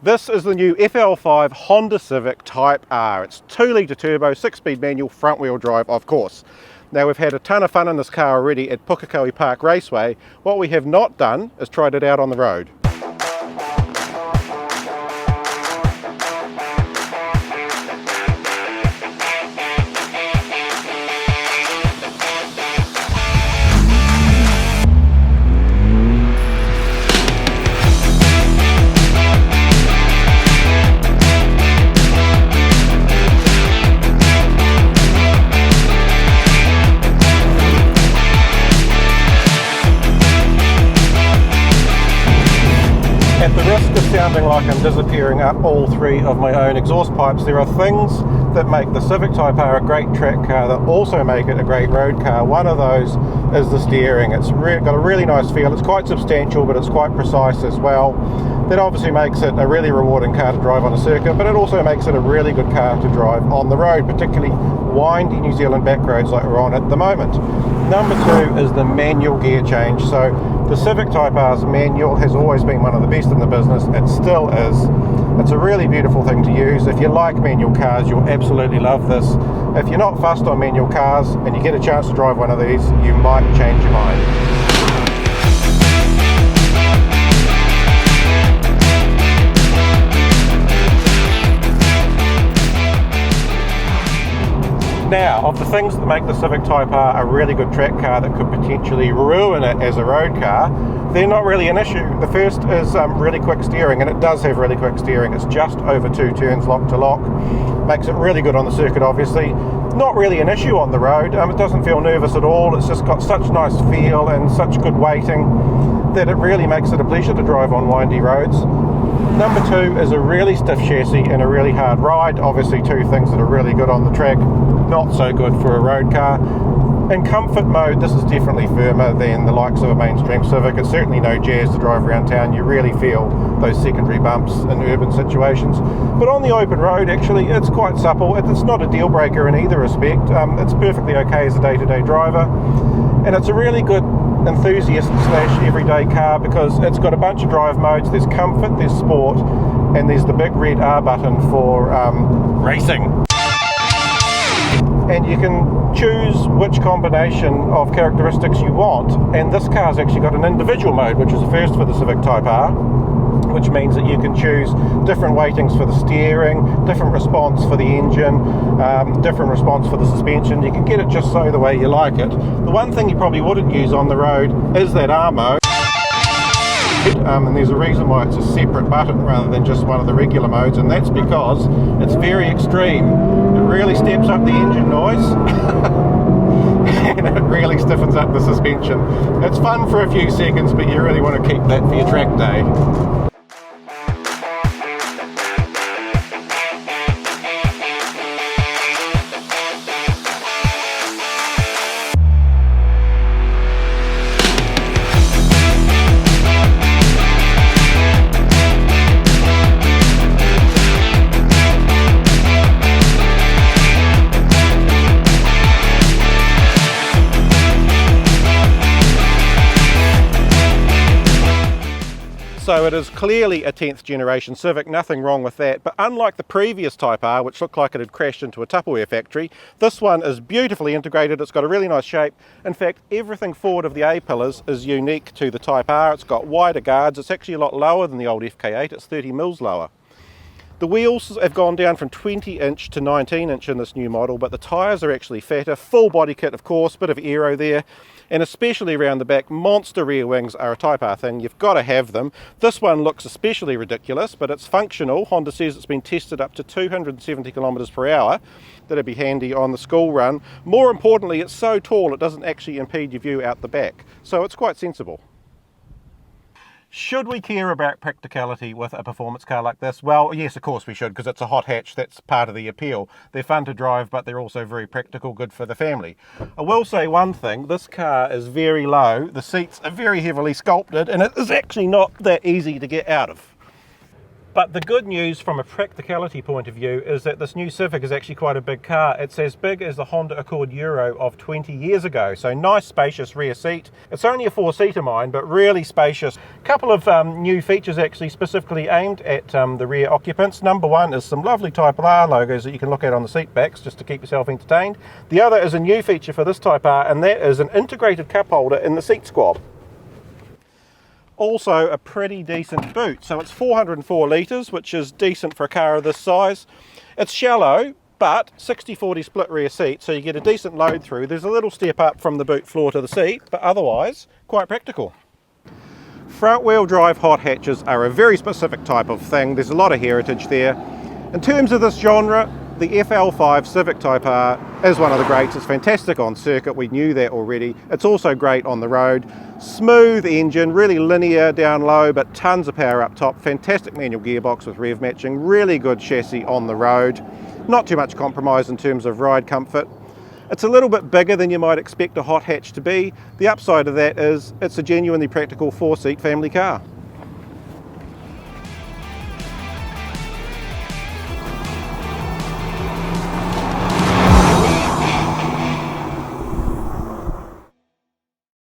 This is the new FL5 Honda Civic Type R. It's 2-litre turbo, 6-speed manual, front wheel drive of course. Now we've had a ton of fun in this car already at Pukekohe Park Raceway. What we have not done is tried it out on the road. At the risk of sounding like I'm disappearing up all three of my own exhaust pipes, there are things that make the Civic Type R a great track car that also make it a great road car. One of those is the steering. It's got a really nice feel. It's quite substantial, but it's quite precise as well. That obviously makes it a really rewarding car to drive on a circuit, but it also makes it a really good car to drive on the road, particularly windy New Zealand back roads like we're on at the moment. Number two is the manual gear change. So the Civic Type R's manual has always been one of the best in the business. It still is. It's a really beautiful thing to use. If you like manual cars, you'll absolutely love this. If you're not fussed on manual cars and you get a chance to drive one of these, you might change your mind. Now, of the things that make the Civic Type R a really good track car that could potentially ruin it as a road car, they're not really an issue. The first is really quick steering, and it does have really quick steering. It's just over 2 turns lock to lock. Makes it really good on the circuit, obviously. Not really an issue on the road. It doesn't feel nervous at all. It's just got such nice feel and such good weighting that it really makes it a pleasure to drive on windy roads. Number two is a really stiff chassis and a really hard ride. Obviously two things that are really good on the track, not so good for a road car. In comfort mode, this is definitely firmer than the likes of a mainstream Civic. It's certainly no jazz to drive around town. You really feel those secondary bumps in urban situations. But on the open road, actually, it's quite supple. It's not a deal breaker in either respect. It's perfectly okay as a day-to-day driver. And it's a really good enthusiast / everyday car because it's got a bunch of drive modes. There's comfort, there's sport, and there's the big red R button for racing. And you can choose which combination of characteristics you want, and this car's actually got an individual mode, which is the first for the Civic Type R, which means that you can choose different weightings for the steering, different response for the engine, different response for the suspension. You can get it just so the way you like it. The one thing you probably wouldn't use on the road is that R mode. And there's a reason why it's a separate button rather than just one of the regular modes, and that's because it's very extreme. It really steps up the engine noise and it really stiffens up the suspension. It's fun for a few seconds, but you really want to keep that for your track day. So it is clearly a 10th generation Civic, nothing wrong with that, but unlike the previous Type R, which looked like it had crashed into a Tupperware factory, this one is beautifully integrated. It's got a really nice shape. In fact, everything forward of the A-pillars is unique to the Type R. It's got wider guards. It's actually a lot lower than the old FK8. It's 30 mils lower. The wheels have gone down from 20 inch to 19 inch in this new model, but the tyres are actually fatter. Full body kit, of course, bit of aero there. And especially around the back, monster rear wings are a Type R thing. You've got to have them. This one looks especially ridiculous, but it's functional. Honda says it's been tested up to 270 kilometers per hour. That'd be handy on the school run. More importantly, it's so tall it doesn't actually impede your view out the back. So it's quite sensible. Should we care about practicality with a performance car like this? Well, yes, of course we should, because it's a hot hatch. That's part of the appeal. They're fun to drive, but they're also very practical, good for the family. I will say one thing, this car is very low, the seats are very heavily sculpted, and it is actually not that easy to get out of. But the good news from a practicality point of view is that this new Civic is actually quite a big car. It's as big as the Honda Accord Euro of 20 years ago. So nice spacious rear seat. It's only a 4-seater mine, but really spacious. A couple of new features actually specifically aimed at the rear occupants. Number one is some lovely Type R logos that you can look at on the seat backs just to keep yourself entertained. The other is a new feature for this Type R, and that is an integrated cup holder in the seat squab. Also a pretty decent boot, so it's 404 litres, which is decent for a car of this size. It's shallow, but 60-40 split rear seat, so you get a decent load through. There's a little step up from the boot floor to the seat, but otherwise quite practical. Front wheel drive hot hatches are a very specific type of thing. There's a lot of heritage there. In terms of this genre, the FL5 Civic Type R is one of the greats. It's fantastic on circuit, we knew that already. It's also great on the road. Smooth engine, really linear down low, but tons of power up top. Fantastic manual gearbox with rev matching, really good chassis on the road. Not too much compromise in terms of ride comfort. It's a little bit bigger than you might expect a hot hatch to be. The upside of that is it's a genuinely practical 4-seat family car.